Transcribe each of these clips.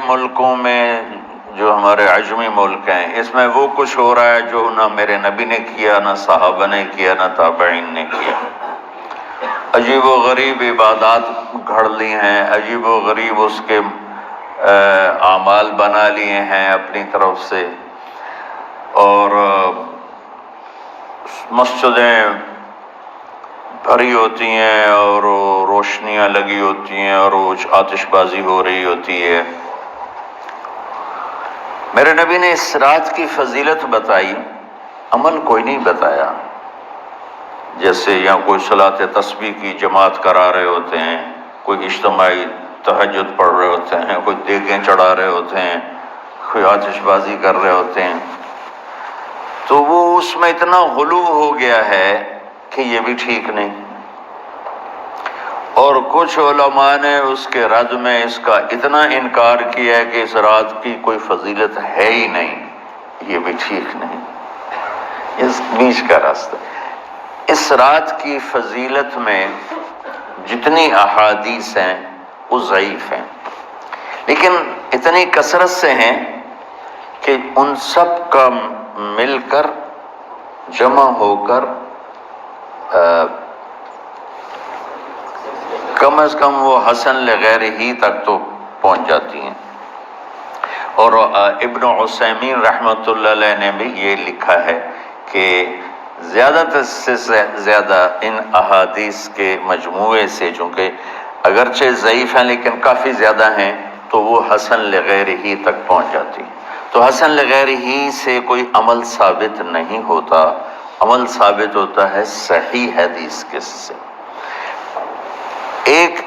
ملکوں میں جو ہمارے عجمی ملک ہیں، اس میں وہ کچھ ہو رہا ہے جو نہ میرے نبی نے کیا، نہ صحابہ نے کیا، نہ تابعین نے کیا۔ عجیب و غریب عبادات گھڑ لی ہیں، عجیب و غریب اس کے اعمال بنا لیے ہیں اپنی طرف سے، اور مسجدیں بھری ہوتی ہیں اور روشنیاں لگی ہوتی ہیں اور آتش بازی ہو رہی ہوتی ہے۔ میرے نبی نے اس رات کی فضیلت بتائی، عمل کوئی نہیں بتایا۔ جیسے یہاں کوئی صلاۃ تسبیح کی جماعت کرا رہے ہوتے ہیں، کوئی اجتماعی تہجد پڑھ رہے ہوتے ہیں، کوئی دیگیں چڑھا رہے ہوتے ہیں، کوئی آتش بازی کر رہے ہوتے ہیں، تو وہ اس میں اتنا غلو ہو گیا ہے کہ یہ بھی ٹھیک نہیں۔ اور کچھ علماء نے اس کے رد میں اس کا اتنا انکار کیا ہے کہ اس رات کی کوئی فضیلت ہے ہی نہیں، یہ بھی ٹھیک نہیں۔ اس بیچ کا راستہ، اس رات کی فضیلت میں جتنی احادیث ہیں وہ ضعیف ہیں، لیکن اتنی کثرت سے ہیں کہ ان سب کا مل کر جمع ہو کر کم از کم وہ حسن لغیر ہی تک تو پہنچ جاتی ہیں۔ اور ابن عثیمین رحمۃ اللہ علیہ نے بھی یہ لکھا ہے کہ زیادہ سے زیادہ ان احادیث کے مجموعے سے، چونکہ اگرچہ ضعیف ہیں لیکن کافی زیادہ ہیں، تو وہ حسن لغیر ہی تک پہنچ جاتی ہیں۔ تو حسن لغیر ہی سے کوئی عمل ثابت نہیں ہوتا، عمل ثابت ہوتا ہے صحیح حدیث کے سے۔ ایک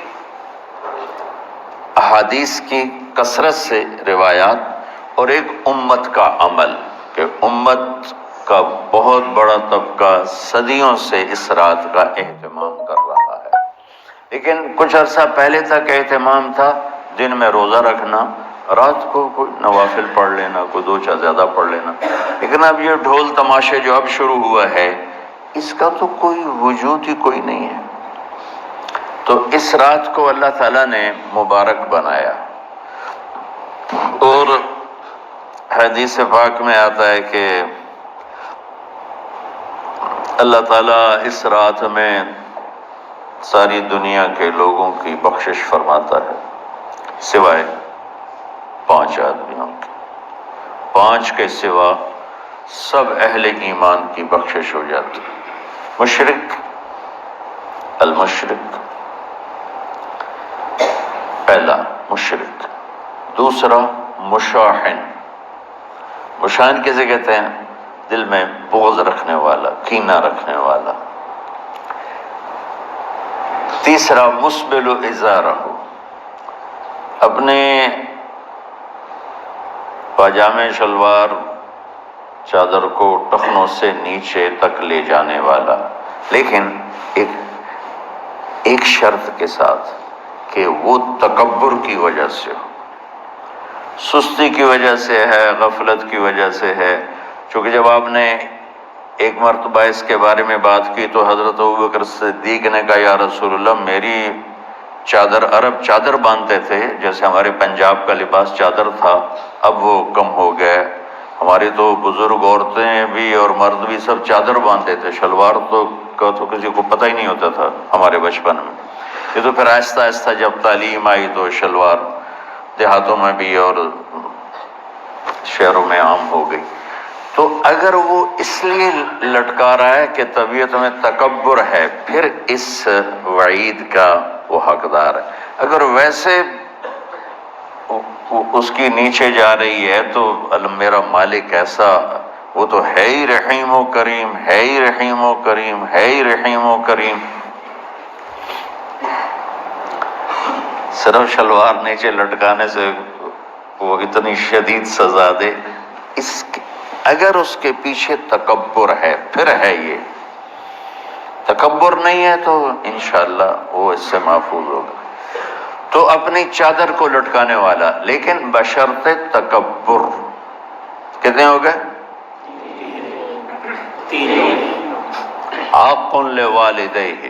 احادیث کی کثرت سے روایات، اور ایک امت کا عمل، کہ امت کا بہت بڑا طبقہ صدیوں سے اس رات کا اہتمام کر رہا ہے، لیکن کچھ عرصہ پہلے تک اہتمام تھا دن میں روزہ رکھنا، رات کو کوئی نوافل پڑھ لینا، کوئی دو چار زیادہ پڑھ لینا، لیکن اب یہ ڈھول تماشے جو اب شروع ہوا ہے، اس کا تو کوئی وجود ہی کوئی نہیں ہے۔ تو اس رات کو اللہ تعالیٰ نے مبارک بنایا، اور حدیث پاک میں آتا ہے کہ اللہ تعالیٰ اس رات میں ساری دنیا کے لوگوں کی بخشش فرماتا ہے، سوائے 5 آدمیوں کے۔ 5 کے سوا سب اہل ایمان کی بخشش ہو جاتی۔ مشرک، المشرک، پہلا مشرک، دوسرا مشاحن، مشاحن کسے کہتے ہیں؟ دل میں بغض رکھنے والا، کینہ رکھنے والا۔ تیسرا مسبل ازارہ، اپنے پاجامے شلوار چادر کو ٹخنوں سے نیچے تک لے جانے والا، لیکن ایک شرط کے ساتھ کہ وہ تکبر کی وجہ سے ہو، سستی کی وجہ سے ہے، غفلت کی وجہ سے ہے۔ چونکہ جب آپ نے ایک مرتبہ اس کے بارے میں بات کی تو حضرت ابوبکر صدیق نے کہا یا رسول اللہ، میری چادر، عرب چادر باندھتے تھے جیسے ہمارے پنجاب کا لباس چادر تھا، اب وہ کم ہو گئے، ہماری تو بزرگ عورتیں بھی اور مرد بھی سب چادر باندھتے تھے، شلوار کا تو کسی کو پتہ ہی نہیں ہوتا تھا ہمارے بچپن میں۔ یہ تو پھر آہستہ آہستہ جب تعلیم آئی تو شلوار دیہاتوں میں بھی اور شہروں میں عام ہو گئی۔ تو اگر وہ اس لیے لٹکا رہا ہے کہ طبیعت میں تکبر ہے، پھر اس وعید کا وہ حقدار ہے۔ اگر ویسے اس کی نیچے جا رہی ہے تو میرا مالک ایسا، وہ تو ہے ہی رحیم و کریم، ہے ہی رحیم و کریم، ہے ہی رحیم و کریم، صرف شلوار نیچے لٹکانے سے وہ اتنی شدید سزا دے۔ اگر اس کے پیچھے تکبر ہے، پھر ہے یہ، تکبر نہیں ہے تو انشاءاللہ وہ اس سے محفوظ ہوگا۔ تو اپنی چادر کو لٹکانے والا، لیکن بشرط تکبر۔ کتنے ہو گئے؟ 3۔ عاق لوالدیہ،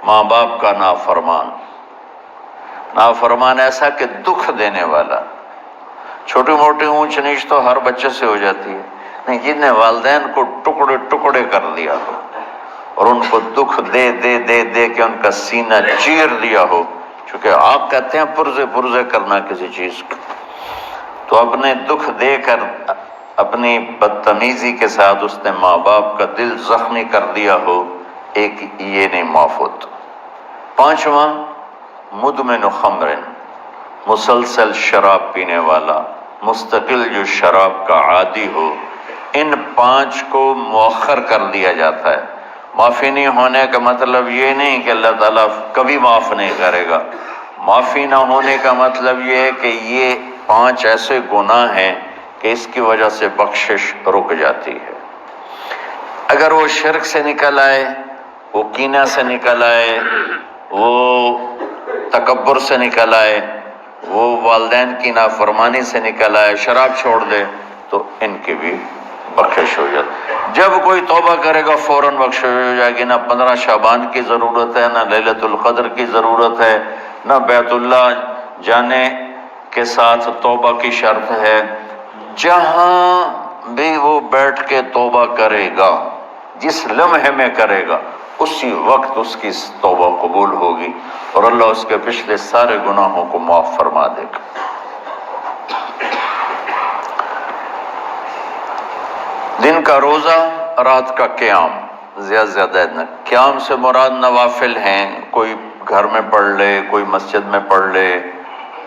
ماں باپ کا نافرمان، نافرمان ایسا کہ دکھ دینے والا، چھوٹی موٹی اونچ نیچ تو ہر بچے سے ہو جاتی ہے، نہیں جن نے والدین کو ٹکڑے ٹکڑے کر دیا ہو اور ان کو دکھ دے دے دے دے کے ان کا سینہ چیر دیا ہو، چونکہ آپ کہتے ہیں پرزے پرزے کرنا کسی چیز کو، تو اپنے دکھ دے کر اپنی بدتمیزی کے ساتھ اس نے ماں باپ کا دل زخمی کر دیا ہو، ایک یہ نہیں معاف ہوتا۔ پانچواں، مدمن خمر، مسلسل شراب پینے والا، مستقل جو شراب کا عادی ہو، ان پانچ کو مؤخر کر دیا جاتا ہے۔ معافی نہیں ہونے کا مطلب یہ نہیں کہ اللہ تعالیٰ کبھی معاف نہیں کرے گا، معافی نہ ہونے کا مطلب یہ ہے کہ یہ پانچ ایسے گناہ ہیں کہ اس کی وجہ سے بخشش رک جاتی ہے۔ اگر وہ شرک سے نکل آئے، وہ کینہ سے نکل آئے، وہ تکبر سے نکل آئے، وہ والدین کی نافرمانی سے نکل آئے، شراب چھوڑ دے، تو ان کی بھی بخشش ہو جاتی۔ جب کوئی توبہ کرے گا فوراً بخشش ہو جائے گی۔ نہ 15 شعبان کی ضرورت ہے، نہ لیلۃ القدر کی ضرورت ہے، نہ بیت اللہ جانے کے ساتھ توبہ کی شرط ہے۔ جہاں بھی وہ بیٹھ کے توبہ کرے گا، جس لمحے میں کرے گا، اسی وقت اس کی توبہ قبول ہوگی اور اللہ اس کے پچھلے سارے گناہوں کو معاف فرما دے گا۔ دن کا روزہ، رات کا قیام، زیادہ زیادہ قیام سے مراد نوافل ہیں، کوئی گھر میں پڑھ لے، کوئی مسجد میں پڑھ لے۔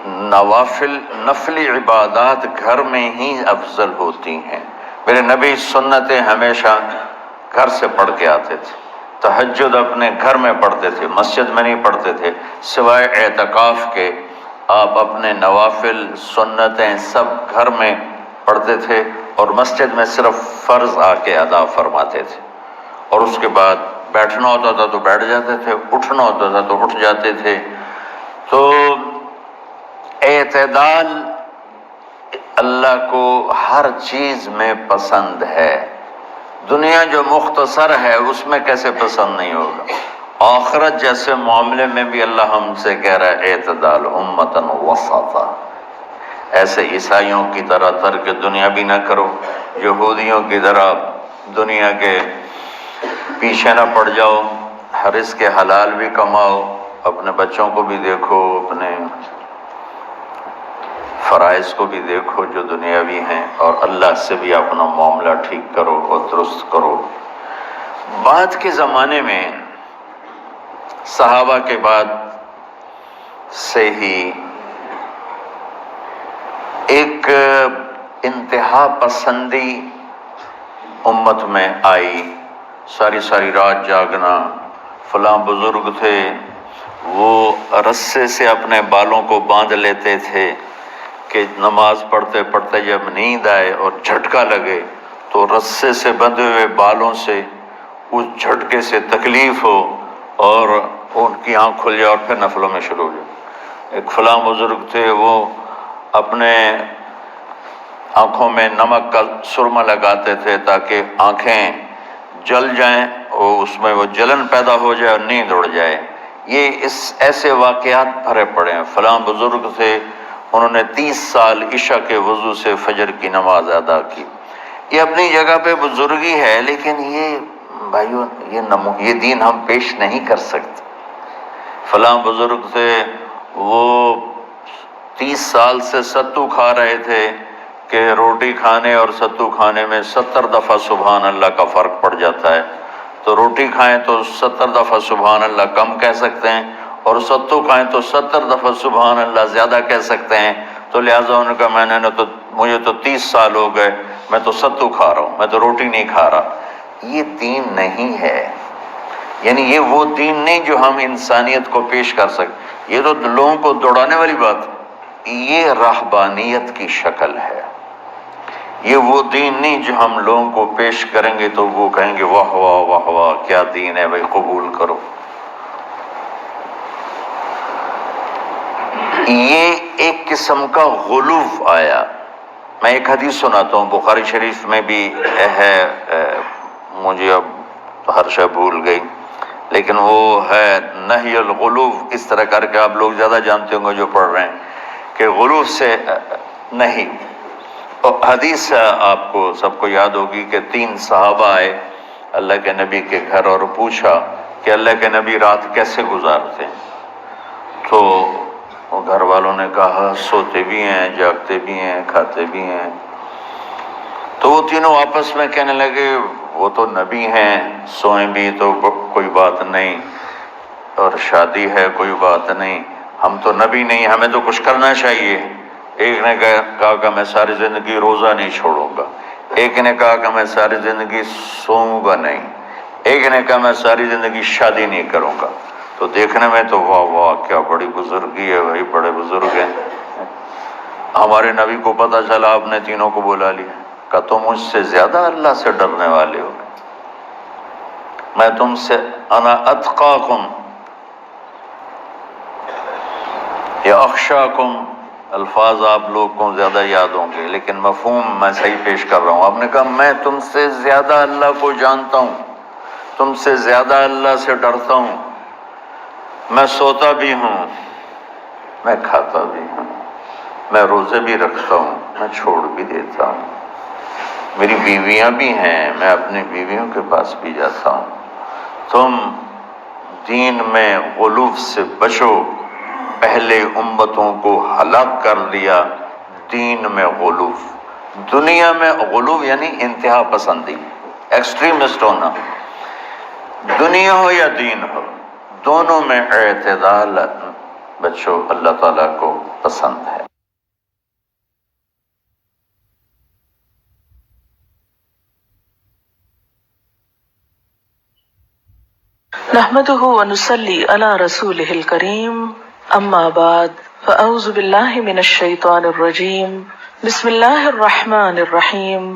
نوافل، نفلی عبادات گھر میں ہی افضل ہوتی ہیں۔ میرے نبی سنتیں ہمیشہ گھر سے پڑھ کے آتے تھے، تہجد اپنے گھر میں پڑھتے تھے، مسجد میں نہیں پڑھتے تھے، سوائے اعتکاف کے آپ اپنے نوافل سنتیں سب گھر میں پڑھتے تھے اور مسجد میں صرف فرض آ کے ادا فرماتے تھے، اور اس کے بعد بیٹھنا ہوتا تھا تو بیٹھ جاتے تھے، اٹھنا ہوتا تھا تو اٹھ جاتے تھے۔ تو اعتدال اللہ کو ہر چیز میں پسند ہے۔ دنیا جو مختصر ہے اس میں کیسے پسند نہیں ہوگا؟ آخرت جیسے معاملے میں بھی اللہ ہم سے کہہ رہا ہے اعتدال، امتن وسطا۔ ایسے عیسائیوں کی طرح ترک دنیا بھی نہ کرو، یہودیوں کی طرح دنیا کے پیچھے نہ پڑ جاؤ، رزق حلال بھی کماؤ، اپنے بچوں کو بھی دیکھو، اپنے فرائض کو بھی دیکھو جو دنیاوی ہیں، اور اللہ سے بھی اپنا معاملہ ٹھیک کرو اور درست کرو۔ بعد کے زمانے میں صحابہ کے بعد سے ہی ایک انتہا پسندی امت میں آئی، ساری ساری رات جاگنا۔ فلاں بزرگ تھے، وہ رسے سے اپنے بالوں کو باندھ لیتے تھے کہ نماز پڑھتے پڑھتے جب نیند آئے اور جھٹکا لگے تو رسے سے بندھے ہوئے بالوں سے اس جھٹکے سے تکلیف ہو اور ان کی آنکھ کھل جائے اور پھر نفلوں میں شروع ہو جائے۔ ایک فلاں بزرگ تھے، وہ اپنے آنکھوں میں نمک کا سرما لگاتے تھے تاکہ آنکھیں جل جائیں اور اس میں وہ جلن پیدا ہو جائے اور نیند اڑ جائے۔ یہ ایسے واقعات بھرے پڑے ہیں۔ فلاں بزرگ تھے، انہوں نے 30 سال عشاء کے وضو سے فجر کی نماز ادا کی۔ یہ اپنی جگہ پہ بزرگی ہے، لیکن یہ بھائیو یہ دین ہم پیش نہیں کر سکتے۔ فلاں بزرگ تھے، وہ 30 سال سے ستو کھا رہے تھے کہ روٹی کھانے اور ستو کھانے میں 70 دفعہ سبحان اللہ کا فرق پڑ جاتا ہے، تو روٹی کھائیں تو 70 دفعہ سبحان اللہ کم کہہ سکتے ہیں، اور ستو کھائیں تو 70 دفعہ سبحان اللہ زیادہ کہہ سکتے ہیں۔ تو لہٰذا انہوں نے کہا مجھے تو 30 سال ہو گئے، میں تو ستو کھا رہا ہوں، میں تو روٹی نہیں کھا رہا۔ یہ دین نہیں ہے، یعنی یہ وہ دین نہیں جو ہم انسانیت کو پیش کر سکتے۔ یہ تو لوگوں کو دوڑانے والی بات ہے، یہ رہبانیت کی شکل ہے۔ یہ وہ دین نہیں جو ہم لوگوں کو پیش کریں گے تو وہ کہیں گے واہ واہ واہ واہ کیا دین ہے بھائی، قبول کرو۔ یہ ایک قسم کا غلو آیا۔ میں ایک حدیث سناتا ہوں، بخاری شریف میں بھی ہے، مجھے اب ہر شے بھول گئی، لیکن وہ ہے نہی الغلو، اس طرح کر کے آپ لوگ زیادہ جانتے ہوں گے جو پڑھ رہے ہیں، کہ غلو سے نہیں۔ حدیث آپ کو سب کو یاد ہوگی کہ 3 صحابہ آئے اللہ کے نبی کے گھر اور پوچھا کہ اللہ کے نبی رات کیسے گزارتے ہیں؟ تو گھر والوں نے کہا سوتے بھی ہیں، جاگتے بھی ہیں، کھاتے بھی ہیں۔ تو وہ تینوں آپس میں کہنے لگے وہ تو نبی ہیں، سوئیں بھی تو کوئی بات نہیں، اور شادی ہے کوئی بات نہیں، ہم تو نبی نہیں، ہمیں تو کچھ کرنا چاہیے۔ ایک نے کہا کہ میں ساری زندگی روزہ نہیں چھوڑوں گا، ایک نے کہا کہ میں ساری زندگی سوؤں گا نہیں، ایک نے کہا میں ساری زندگی شادی نہیں کروں گا۔ تو دیکھنے میں تو واہ واہ کیا بڑی بزرگی ہے بھائی، بڑے بزرگ ہیں۔ ہمارے نبی کو پتہ چلا، آپ نے تینوں کو بلا لیا، کہ تم مجھ سے زیادہ اللہ سے ڈرنے والے ہو، میں تم سے انا اتقاکم یا اخشاکم، الفاظ آپ لوگ کو زیادہ یاد ہوں گے لیکن مفہوم میں صحیح پیش کر رہا ہوں۔ آپ نے کہا میں تم سے زیادہ اللہ کو جانتا ہوں، تم سے زیادہ اللہ سے ڈرتا ہوں، میں سوتا بھی ہوں، میں کھاتا بھی ہوں، میں روزے بھی رکھتا ہوں، میں چھوڑ بھی دیتا ہوں، میری بیویاں بھی ہیں، میں اپنی بیویوں کے پاس بھی جاتا ہوں۔ تم دین میں غلو سے بچو، پہلے امتوں کو ہلاک کر دیا دین میں غلو۔ دنیا میں غلو یعنی انتہا پسندی، ایکسٹریمسٹ ہونا، دنیا ہو یا دین ہو دونوں میں اعتدال بچو، اللہ تعالیٰ کو پسند ہے۔ نحمده ونصلي على رسوله الكريم، اما بعد، فاعوذ بالله من الشيطان الرجيم، بسم الله الرحمن الرحيم،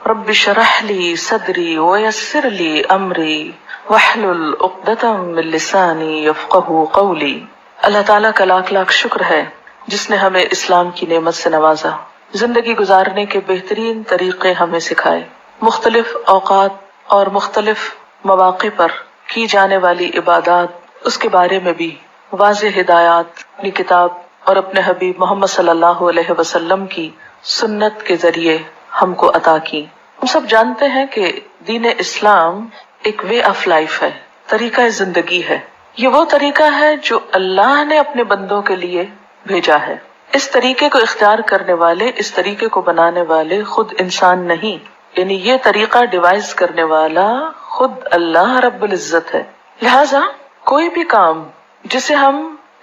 رب اشرح لي صدري ويسر لي امري واحلل عقدة من لساني يفقهوا قولي۔ اللہ تعالیٰ کا لاکھ لاکھ شکر ہے جس نے ہمیں اسلام کی نعمت سے نوازا، زندگی گزارنے کے بہترین طریقے ہمیں سکھائے، مختلف اوقات اور مختلف مواقع پر کی جانے والی عبادات اس کے بارے میں بھی واضح ہدایات اپنی کتاب اور اپنے حبیب محمد صلی اللہ علیہ وسلم کی سنت کے ذریعے ہم کو عطا کی۔ ہم سب جانتے ہیں کہ دین اسلام ایک وے آف لائف ہے، طریقہ زندگی ہے۔ یہ وہ طریقہ ہے جو اللہ نے اپنے بندوں کے لیے بھیجا ہے۔ اس طریقے کو اختیار کرنے والے، اس طریقے کو بنانے والے خود انسان نہیں، یعنی یہ طریقہ ڈیوائز کرنے والا خود اللہ رب العزت ہے۔ لہٰذا کوئی بھی کام جسے ہم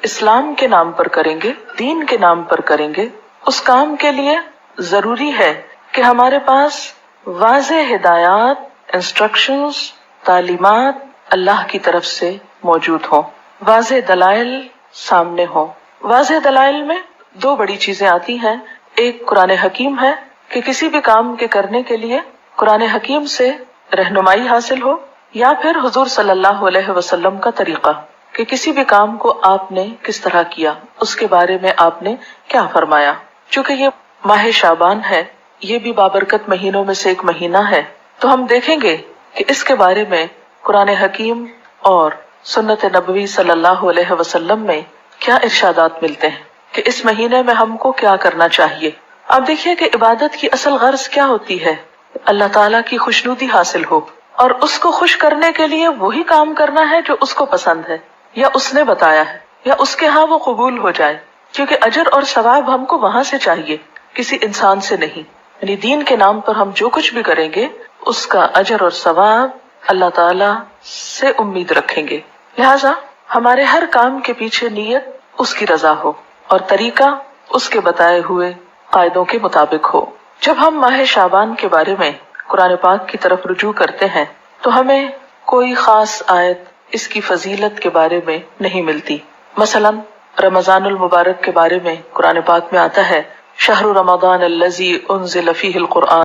اسلام کے نام پر کریں گے، دین کے نام پر کریں گے، اس کام کے لیے ضروری ہے کہ ہمارے پاس واضح ہدایات، انسٹرکشنز، تعلیمات اللہ کی طرف سے موجود ہوں، واضح دلائل سامنے ہوں۔ واضح دلائل میں 2 بڑی چیزیں آتی ہیں، ایک قرآن حکیم ہے کہ کسی بھی کام کے کرنے کے لیے قرآن حکیم سے رہنمائی حاصل ہو، یا پھر حضور صلی اللہ علیہ وسلم کا طریقہ کہ کسی بھی کام کو آپ نے کس طرح کیا، اس کے بارے میں آپ نے کیا فرمایا۔ چونکہ یہ ماہ شعبان ہے، یہ بھی بابرکت مہینوں میں سے ایک مہینہ ہے، تو ہم دیکھیں گے کہ اس کے بارے میں قرآن حکیم اور سنت نبوی صلی اللہ علیہ وسلم میں کیا ارشادات ملتے ہیں کہ اس مہینے میں ہم کو کیا کرنا چاہیے۔ اب دیکھیے کہ عبادت کی اصل غرض کیا ہوتی ہے، اللہ تعالیٰ کی خوشنودی حاصل ہو، اور اس کو خوش کرنے کے لیے وہی کام کرنا ہے جو اس کو پسند ہے یا اس نے بتایا ہے یا اس کے ہاں وہ قبول ہو جائے، کیونکہ اجر اور ثواب ہم کو وہاں سے چاہیے، کسی انسان سے نہیں۔ یعنی دین کے نام پر ہم جو کچھ بھی کریں گے اس کا اجر اور ثواب اللہ تعالیٰ سے امید رکھیں گے۔ لہٰذا ہمارے ہر کام کے پیچھے نیت اس کی رضا ہو اور طریقہ اس کے بتائے ہوئے قاعدوں کے مطابق ہو۔ جب ہم ماہ شعبان کے بارے میں قرآن پاک کی طرف رجوع کرتے ہیں تو ہمیں کوئی خاص آیت اس کی فضیلت کے بارے میں نہیں ملتی۔ مثلا رمضان المبارک کے بارے میں قرآن پاک میں آتا ہے، شہر رمضان الذی انزل فیہ القرآن